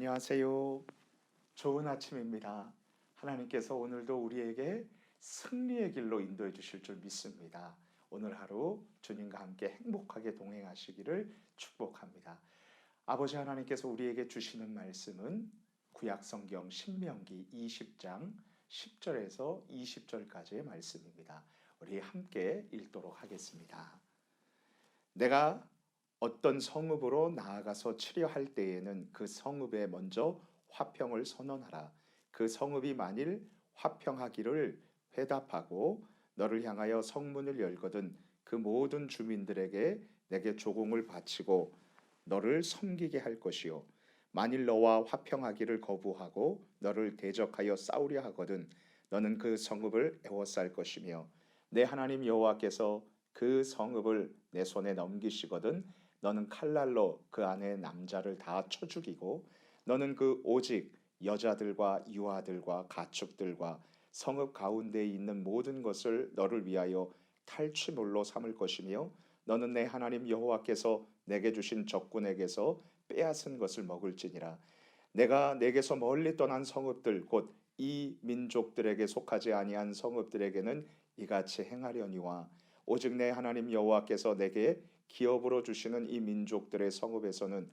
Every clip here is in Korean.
안녕하세요. 좋은 아침입니다. 하나님께서 오늘도 우리에게 승리의 길로 인도해 주실 줄 믿습니다. 오늘 하루 주님과 함께 행복하게 동행하시기를 축복합니다. 아버지 하나님께서 우리에게 주시는 말씀은 구약 성경 신명기 20장 10절에서 20절까지의 말씀입니다. 우리 함께 읽도록 하겠습니다. 내가 어떤 성읍으로 나아가서 치려할 때에는 그 성읍에 먼저 화평을 선언하라. 그 성읍이 만일 화평하기를 회답하고 너를 향하여 성문을 열거든 그 모든 주민들에게 내게 조공을 바치고 너를 섬기게 할 것이요. 만일 너와 화평하기를 거부하고 너를 대적하여 싸우려 하거든 너는 그 성읍을 에워쌀 것이며 내 하나님 여호와께서 그 성읍을 내 손에 넘기시거든 너는 칼날로 그 안에 남자를 다 쳐 죽이고 너는 그 오직 여자들과 유아들과 가축들과 성읍 가운데에 있는 모든 것을 너를 위하여 탈취물로 삼을 것이며 너는 내 하나님 여호와께서 내게 주신 적군에게서 빼앗은 것을 먹을지니라. 내가 내게서 멀리 떠난 성읍들 곧 이 민족들에게 속하지 아니한 성읍들에게는 이같이 행하려니와 오직 내 하나님 여호와께서 내게 기업으로 주시는 이 민족들의 성읍에서는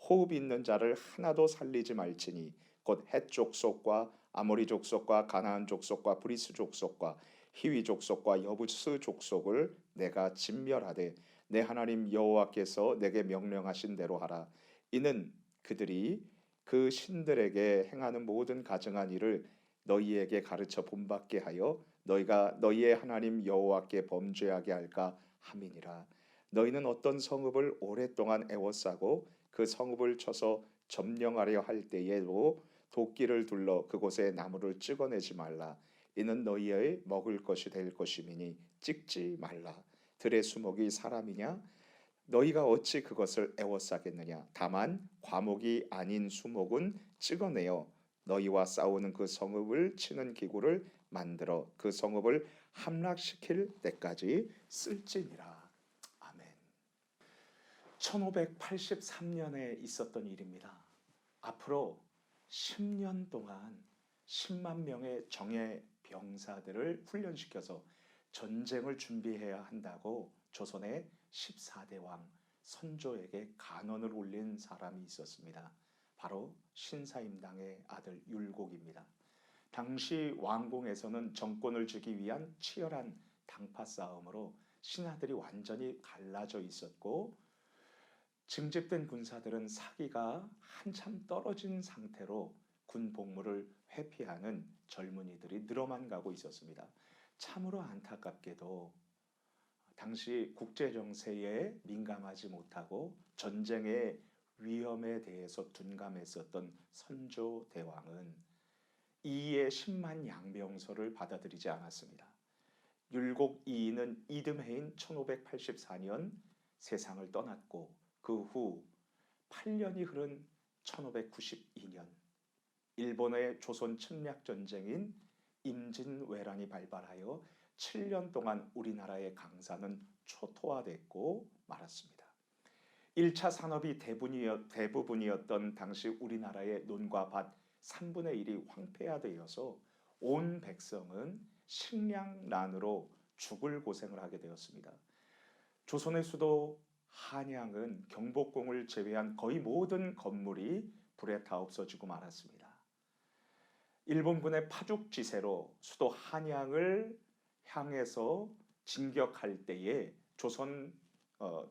호흡 있는 자를 하나도 살리지 말지니 곧 헷 족속과 아모리 족속과 가나안 족속과 브리스 족속과 히위 족속과 여부스 족속을 내가 진멸하되 내 하나님 여호와께서 내게 명령하신 대로 하라. 이는 그들이 그 신들에게 행하는 모든 가증한 일을 너희에게 가르쳐 본받게 하여 너희가 너희의 하나님 여호와께 범죄하게 할까 함이니라. 너희는 어떤 성읍을 오랫동안 애워싸고 그 성읍을 쳐서 점령하려 할 때에도 도끼를 둘러 그곳에 나무를 찍어내지 말라. 이는 너희의 먹을 것이 될 것이미니 찍지 말라. 들의 수목이 사람이냐? 너희가 어찌 그것을 애워싸겠느냐? 다만 과목이 아닌 수목은 찍어내어 너희와 싸우는 그 성읍을 치는 기구를 만들어 그 성읍을 함락시킬 때까지 쓸지니라. 아멘. 1583년에 있었던 일입니다. 앞으로 10년 동안 10만 명의 정예 병사들을 훈련시켜서 전쟁을 준비해야 한다고 조선의 14대 왕 선조에게 간언을 올린 사람이 있었습니다. 바로 신사임당의 아들 율곡입니다. 당시 왕궁에서는 정권을 쥐기 위한 치열한 당파 싸움으로 신하들이 완전히 갈라져 있었고 징집된 군사들은 사기가 한참 떨어진 상태로 군 복무를 회피하는 젊은이들이 늘어만 가고 있었습니다. 참으로 안타깝게도 당시 국제 정세에 민감하지 못하고 전쟁의 위험에 대해서 둔감했었던 선조 대왕은 이의 10만 양병서를 받아들이지 않았습니다. 율곡 이이는 이듬해인 1584년 세상을 떠났고 그 후 8년이 흐른 1592년 일본의 조선 침략 전쟁인 임진왜란이 발발하여 7년 동안 우리나라의 강사는 초토화됐고 말았습니다. 1차 산업이 대부분이었던 당시 우리나라의 논과 밭 3분의 1이 황폐화되어서 온 백성은 식량난으로 죽을 고생을 하게 되었습니다. 조선의 수도 한양은 경복궁을 제외한 거의 모든 건물이 불에 타 없어지고 말았습니다. 일본군의 파죽지세로 수도 한양을 향해서 진격할 때에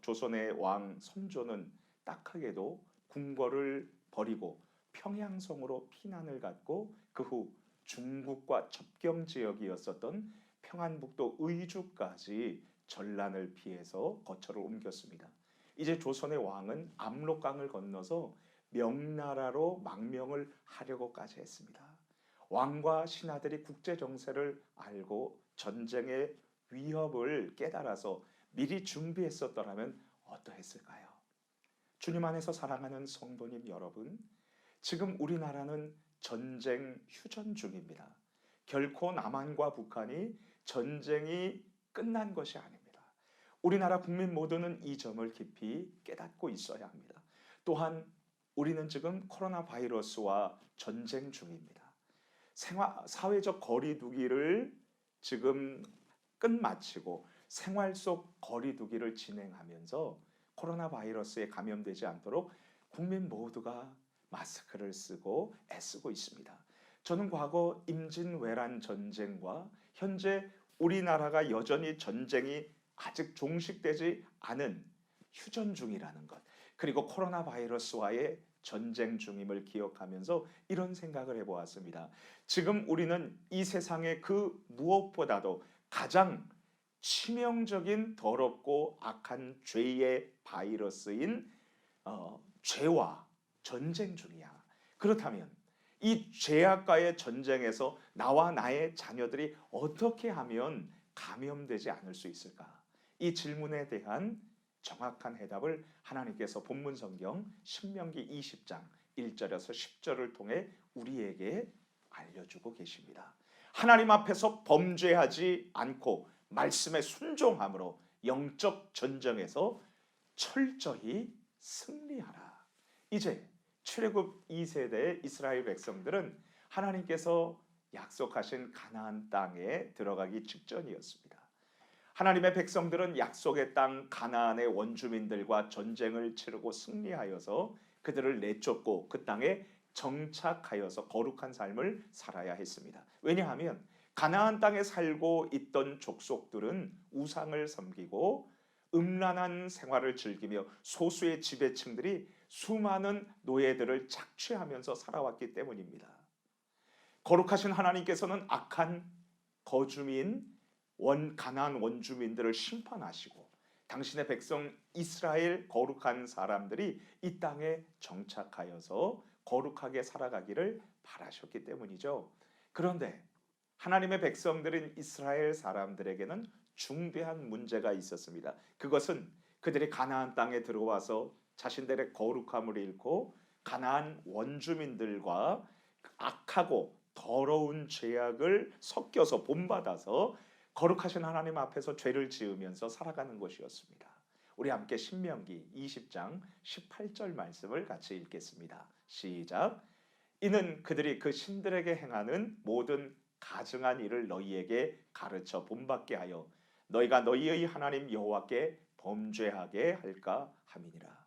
조선의 왕 선조는 딱하게도 궁궐을 버리고 평양성으로 피난을 갔고 그 후 중국과 접경 지역이었었던 평안북도 의주까지 전란을 피해서 거처를 옮겼습니다. 이제 조선의 왕은 압록강을 건너서 명나라로 망명을 하려고까지 했습니다. 왕과 신하들이 국제 정세를 알고 전쟁의 위협을 깨달아서 미리 준비했었더라면 어떠했을까요? 주님 안에서 사랑하는 성도님 여러분, 지금 우리나라는 전쟁 휴전 중입니다. 결코 남한과 북한이 전쟁이 끝난 것이 아닙니다. 우리나라 국민 모두는 이 점을 깊이 깨닫고 있어야 합니다. 또한 우리는 지금 코로나 바이러스와 전쟁 중입니다. 사회적 거리두기를 지금 끝마치고 생활 속 거리두기를 진행하면서 코로나 바이러스에 감염되지 않도록 국민 모두가 마스크를 쓰고 애쓰고 있습니다. 저는 과거 임진왜란 전쟁과 현재 우리나라가 여전히 전쟁이 아직 종식되지 않은 휴전 중이라는 것, 그리고 코로나 바이러스와의 전쟁 중임을 기억하면서 이런 생각을 해보았습니다. 지금 우리는 이 세상의 그 무엇보다도 가장 치명적인 더럽고 악한 죄의 바이러스인 죄와 전쟁 중이야. 그렇다면 이 죄악과의 전쟁에서 나와 나의 자녀들이 어떻게 하면 감염되지 않을 수 있을까? 이 질문에 대한 정확한 해답을 하나님께서 본문 성경 신명기 20장 1절에서 10절을 통해 우리에게 알려주고 계십니다. 하나님 앞에서 범죄하지 않고 말씀에 순종함으로 영적 전쟁에서 철저히 승리하라. 이제 출애굽 2세대 이스라엘 백성들은 하나님께서 약속하신 가나안 땅에 들어가기 직전이었습니다. 하나님의 백성들은 약속의 땅 가나안의 원주민들과 전쟁을 치르고 승리하여서 그들을 내쫓고 그 땅에 정착하여서 거룩한 삶을 살아야 했습니다. 왜냐하면 가나안 땅에 살고 있던 족속들은 우상을 섬기고 음란한 생활을 즐기며 소수의 지배층들이 수많은 노예들을 착취하면서 살아왔기 때문입니다. 거룩하신 하나님께서는 악한 거주민 가나안 원주민들을 심판하시고 당신의 백성 이스라엘 거룩한 사람들이 이 땅에 정착하여서 거룩하게 살아가기를 바라셨기 때문이죠. 그런데 하나님의 백성들인 이스라엘 사람들에게는 중대한 문제가 있었습니다. 그것은 그들이 가나안 땅에 들어와서 자신들의 거룩함을 잃고 가나안 원주민들과 악하고 더러운 죄악을 섞여서 본받아서 거룩하신 하나님 앞에서 죄를 지으면서 살아가는 것이었습니다. 우리 함께 신명기 20장 18절 말씀을 같이 읽겠습니다. 시작. 이는 그들이 그 신들에게 행하는 모든 가증한 일을 너희에게 가르쳐 본받게 하여 너희가 너희의 하나님 여호와께 범죄하게 할까 함이니라.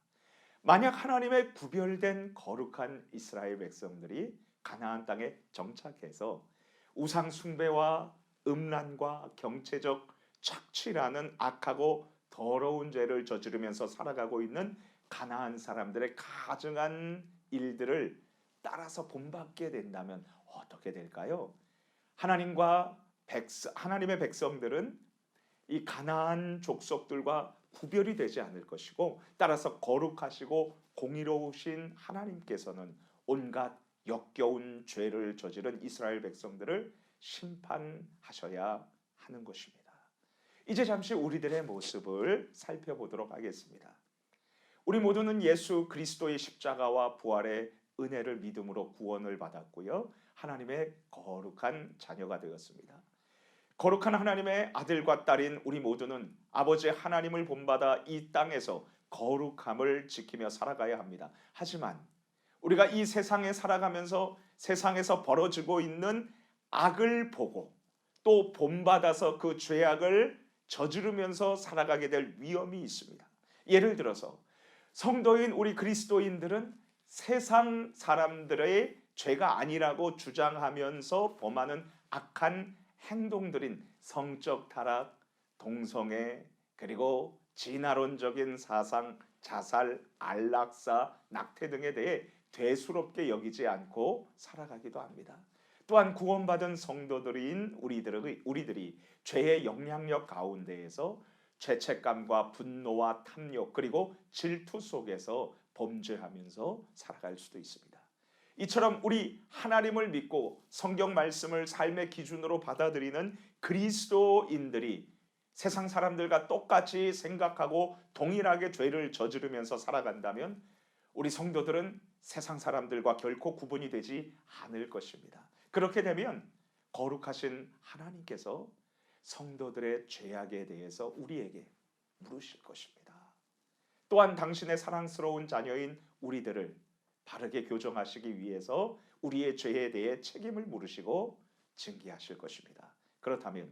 만약 하나님의 구별된 거룩한 이스라엘 백성들이 가나안 땅에 정착해서 우상 숭배와 음란과 경체적 착취라는 악하고 더러운 죄를 저지르면서 살아가고 있는 가나안 사람들의 가증한 일들을 따라서 본받게 된다면 어떻게 될까요? 하나님의 백성들은 이 가나안 족속들과 구별이 되지 않을 것이고 따라서 거룩하시고 공의로우신 하나님께서는 온갖 역겨운 죄를 저지른 이스라엘 백성들을 심판하셔야 하는 것입니다. 이제 잠시 우리들의 모습을 살펴보도록 하겠습니다. 우리 모두는 예수 그리스도의 십자가와 부활의 은혜를 믿음으로 구원을 받았고요. 하나님의 거룩한 자녀가 되었습니다. 거룩한 하나님의 아들과 딸인 우리 모두는 아버지 하나님을 본받아 이 땅에서 거룩함을 지키며 살아가야 합니다. 하지만 우리가 이 세상에 살아가면서 세상에서 벌어지고 있는 악을 보고 또 본받아서 그 죄악을 저지르면서 살아가게 될 위험이 있습니다. 예를 들어서 성도인 우리 그리스도인들은 세상 사람들의 죄가 아니라고 주장하면서 범하는 악한 행동들인 성적 타락, 동성애, 그리고 진화론적인 사상, 자살, 안락사, 낙태 등에 대해 대수롭게 여기지 않고 살아가기도 합니다. 또한 구원받은 성도들인 우리들이 죄의 영향력 가운데에서 죄책감과 분노와 탐욕 그리고 질투 속에서 범죄하면서 살아갈 수도 있습니다. 이처럼 우리 하나님을 믿고 성경 말씀을 삶의 기준으로 받아들이는 그리스도인들이 세상 사람들과 똑같이 생각하고 동일하게 죄를 저지르면서 살아간다면 우리 성도들은 세상 사람들과 결코 구분이 되지 않을 것입니다. 그렇게 되면 거룩하신 하나님께서 성도들의 죄악에 대해서 우리에게 물으실 것입니다. 또한 당신의 사랑스러운 자녀인 우리들을 바르게 교정하시기 위해서 우리의 죄에 대해 책임을 물으시고 징계하실 것입니다. 그렇다면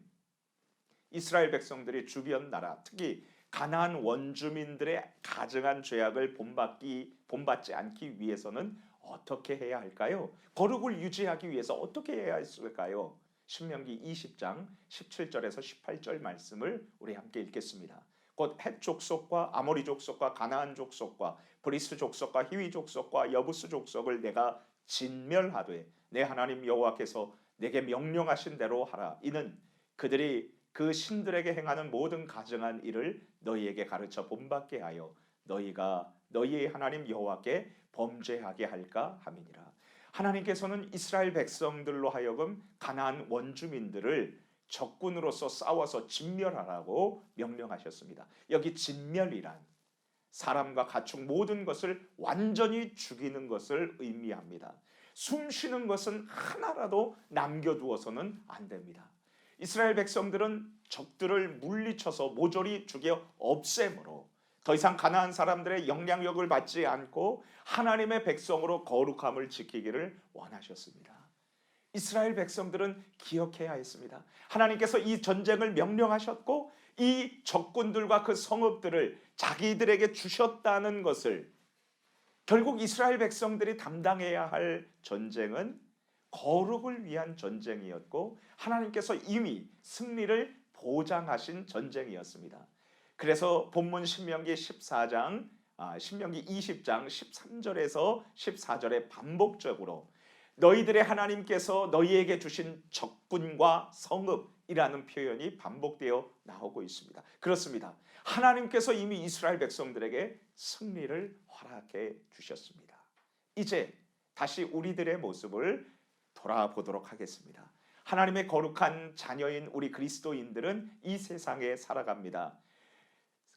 이스라엘 백성들이 주변 나라, 특히 가나안 원주민들의 가증한 죄악을 본받지 않기 위해서는 어떻게 해야 할까요? 거룩을 유지하기 위해서 어떻게 해야 했을까요? 신명기 20장 17절에서 18절 말씀을 우리 함께 읽겠습니다. 곧 헷 족속과 아모리 족속과 가나안 족속과 브리스 족속과 히위 족속과 여부스 족속을 내가 진멸하되 내 하나님 여호와께서 내게 명령하신 대로 하라. 이는 그들이 그 신들에게 행하는 모든 가증한 일을 너희에게 가르쳐 본받게 하여 너희가 너희의 하나님 여호와께 범죄하게 할까 함이니라. 하나님께서는 이스라엘 백성들로 하여금 가나안 원주민들을 적군으로서 싸워서 진멸하라고 명령하셨습니다. 여기 진멸이란 사람과 가축 모든 것을 완전히 죽이는 것을 의미합니다. 숨 쉬는 것은 하나라도 남겨두어서는 안 됩니다. 이스라엘 백성들은 적들을 물리쳐서 모조리 죽여 없애므로 더 이상 가나안 사람들의 영향력을 받지 않고 하나님의 백성으로 거룩함을 지키기를 원하셨습니다. 이스라엘 백성들은 기억해야 했습니다. 하나님께서 이 전쟁을 명령하셨고 이 적군들과 그 성읍들을 자기들에게 주셨다는 것을, 결국 이스라엘 백성들이 담당해야 할 전쟁은 거룩을 위한 전쟁이었고 하나님께서 이미 승리를 보장하신 전쟁이었습니다. 그래서 본문 신명기 14장, 신명기 20장 13절에서 14절에 반복적으로 너희들의 하나님께서 너희에게 주신 적군과 성읍이라는 표현이 반복되어 나오고 있습니다. 그렇습니다. 하나님께서 이미 이스라엘 백성들에게 승리를 허락해 주셨습니다. 이제 다시 우리들의 모습을 돌아보도록 하겠습니다. 하나님의 거룩한 자녀인 우리 그리스도인들은 이 세상에 살아갑니다.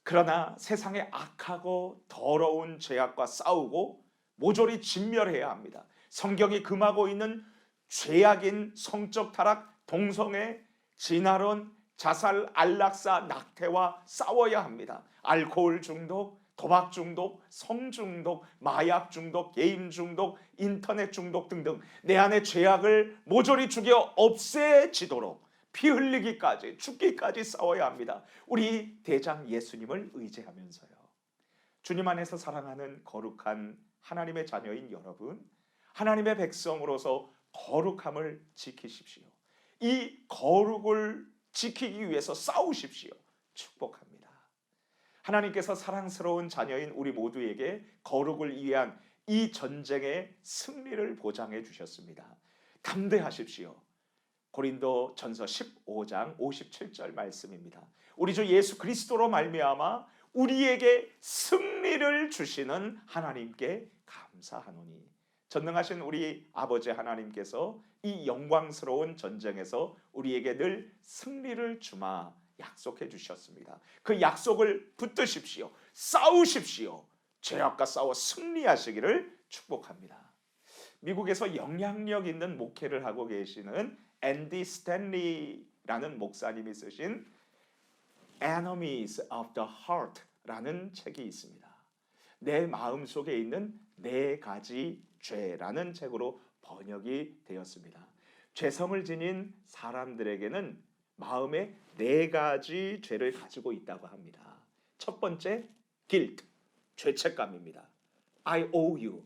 그러나 세상의 악하고 더러운 죄악과 싸우고 모조리 진멸해야 합니다. 성경이 금하고 있는 죄악인 성적 타락, 동성애, 진화론, 자살, 안락사, 낙태와 싸워야 합니다. 알코올 중독, 도박 중독, 성 중독, 마약 중독, 게임 중독, 인터넷 중독 등등 내 안의 죄악을 모조리 죽여 없애지도록 피 흘리기까지, 죽기까지 싸워야 합니다. 우리 대장 예수님을 의지하면서요. 주님 안에서 사랑하는 거룩한 하나님의 자녀인 여러분, 하나님의 백성으로서 거룩함을 지키십시오. 이 거룩을 지키기 위해서 싸우십시오. 축복합니다. 하나님께서 사랑스러운 자녀인 우리 모두에게 거룩을 위한 이 전쟁의 승리를 보장해 주셨습니다. 담대하십시오. 고린도 전서 15장 57절 말씀입니다. 우리 주 예수 그리스도로 말미암아 우리에게 승리를 주시는 하나님께 감사하노니 전능하신 우리 아버지 하나님께서 이 영광스러운 전쟁에서 우리에게 늘 승리를 주마 약속해 주셨습니다. 그 약속을 붙드십시오. 싸우십시오. 죄악과 싸워 승리하시기를 축복합니다. 미국에서 영향력 있는 목회를 하고 계시는 앤디 스탠리라는 목사님이 쓰신 Enemies of the Heart라는 책이 있습니다. 내 마음속에 있는 네 가지 죄라는 책으로 번역이 되었습니다. 죄성을 지닌 사람들에게는 마음에 네 가지 죄를 가지고 있다고 합니다. 첫 번째, guilt, 죄책감입니다. I owe you,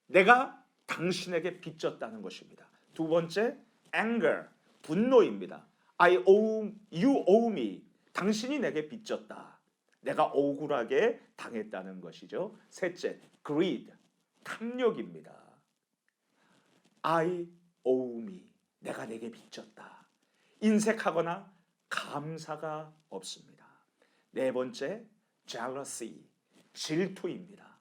내가 당신에게 빚졌다는 것입니다. 두 번째, anger, 분노입니다. you owe me, 당신이 내게 빚졌다. 내가 억울하게 당했다는 것이죠. 셋째, greed, 탐욕입니다. I owe me, 내가 내게 빚졌다. 인색하거나 감사가 없습니다. 네 번째, jealousy, 질투입니다.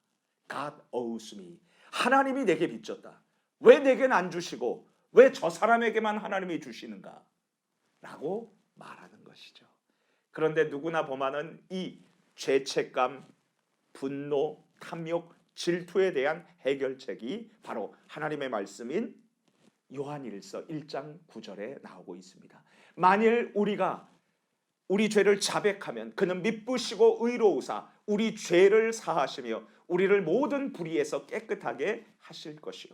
God owes me, 하나님이 내게 빚졌다. 왜 내게는 안 주시고 왜 저 사람에게만 하나님이 주시는가? 라고 말하는 것이죠. 그런데 누구나 범하는 이 죄책감, 분노, 탐욕, 질투에 대한 해결책이 바로 하나님의 말씀인 요한일서 1장 9절에 나오고 있습니다. 만일 우리가 우리 죄를 자백하면 그는 미쁘시고 의로우사 우리 죄를 사하시며 우리를 모든 불의에서 깨끗하게 하실 것이요,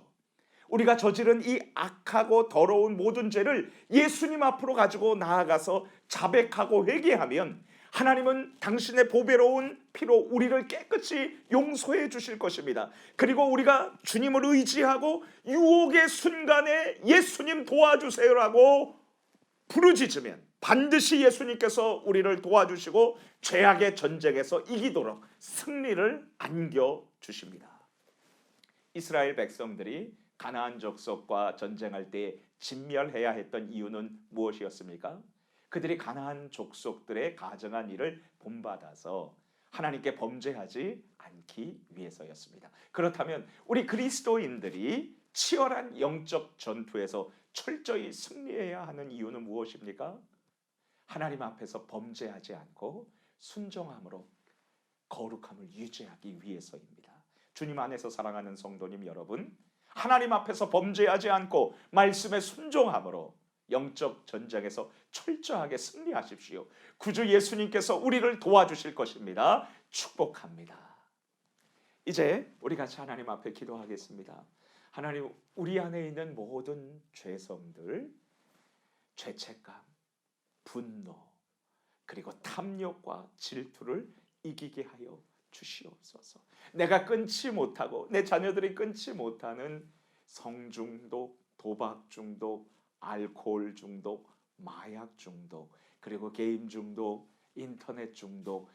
우리가 저지른 이 악하고 더러운 모든 죄를 예수님 앞으로 가지고 나아가서 자백하고 회개하면 하나님은 당신의 보배로운 피로 우리를 깨끗이 용서해 주실 것입니다. 그리고 우리가 주님을 의지하고 유혹의 순간에 예수님 도와주세요라고 부르짖으면 반드시 예수님께서 우리를 도와주시고 죄악의 전쟁에서 이기도록 승리를 안겨주십니다. 이스라엘 백성들이 가나안 족속과 전쟁할 때 진멸해야 했던 이유는 무엇이었습니까? 그들이 가나안 족속들의 가정한 일을 본받아서 하나님께 범죄하지 않기 위해서였습니다. 그렇다면 우리 그리스도인들이 치열한 영적 전투에서 철저히 승리해야 하는 이유는 무엇입니까? 하나님 앞에서 범죄하지 않고 순종함으로 거룩함을 유지하기 위해서입니다. 주님 안에서 사랑하는 성도님 여러분, 하나님 앞에서 범죄하지 않고 말씀에 순종함으로 영적 전쟁에서 철저하게 승리하십시오. 구주 예수님께서 우리를 도와주실 것입니다. 축복합니다. 이제 우리 같이 하나님 앞에 기도하겠습니다. 하나님, 우리 안에 있는 모든 죄성들, 죄책감, 분노, 그리고 탐욕과 질투를 이기게 하여 주시옵소서. 내가 끊지 못하고 내 자녀들이 끊지 못하는 성중독, 도박 중독, 알코올 중독, 마약 중독, 그리고 게임 중독, 인터넷 중독,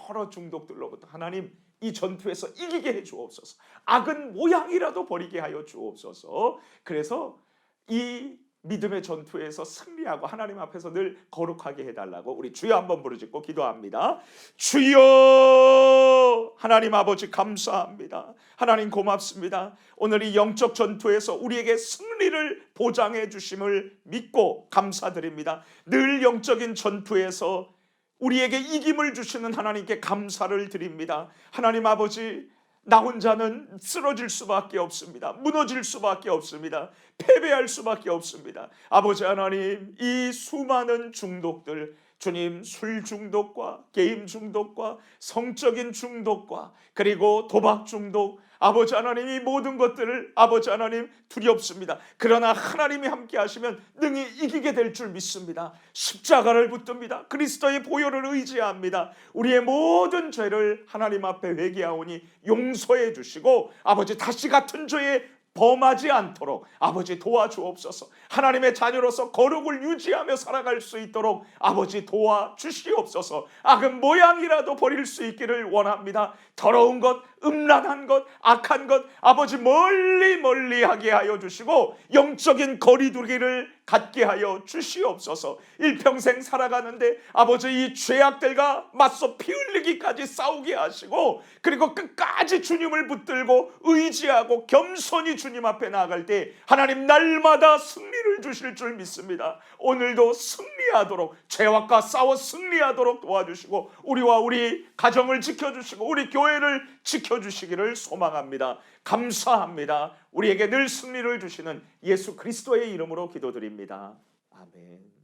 여러 중독들로부터 하나님 이 전투에서 이기게 해 주옵소서. 악은 모양이라도 버리게 하여 주옵소서. 그래서 이 믿음의 전투에서 승리하고 하나님 앞에서 늘 거룩하게 해달라고 우리 주여 한번 부르짖고 기도합니다. 주여, 하나님 아버지 감사합니다. 하나님 고맙습니다. 오늘 이 영적 전투에서 우리에게 승리를 보장해 주심을 믿고 감사드립니다. 늘 영적인 전투에서 우리에게 이김을 주시는 하나님께 감사를 드립니다. 하나님 아버지, 나 혼자는 쓰러질 수밖에 없습니다. 무너질 수밖에 없습니다. 패배할 수밖에 없습니다. 아버지 하나님, 이 수많은 중독들, 주님, 술 중독과 게임 중독과 성적인 중독과 그리고 도박 중독, 아버지 하나님, 이 모든 것들을 아버지 하나님 두렵습니다. 그러나 하나님이 함께 하시면 능히 이기게 될 줄 믿습니다. 십자가를 붙듭니다. 그리스도의 보혈을 의지합니다. 우리의 모든 죄를 하나님 앞에 회개하오니 용서해 주시고 아버지, 다시 같은 죄에 범하지 않도록 아버지 도와주옵소서. 하나님의 자녀로서 거룩을 유지하며 살아갈 수 있도록 아버지 도와주시옵소서. 악은 모양이라도 버릴 수 있기를 원합니다. 더러운 것, 음란한 것, 악한 것 아버지 멀리 하게 하여 주시고 영적인 거리두기를 갖게 하여 주시옵소서. 일평생 살아가는데 아버지 이 죄악들과 맞서 피 흘리기까지 싸우게 하시고 그리고 끝까지 주님을 붙들고 의지하고 겸손히 주님 앞에 나아갈 때 하나님 날마다 승리를 주실 줄 믿습니다. 오늘도 승리하도록, 죄악과 싸워 승리하도록 도와주시고 우리와 우리 가정을 지켜주시고 우리 교회를 지켜주시기를 소망합니다. 감사합니다. 우리에게 늘 승리를 주시는 예수 그리스도의 이름으로 기도드립니다. 아멘.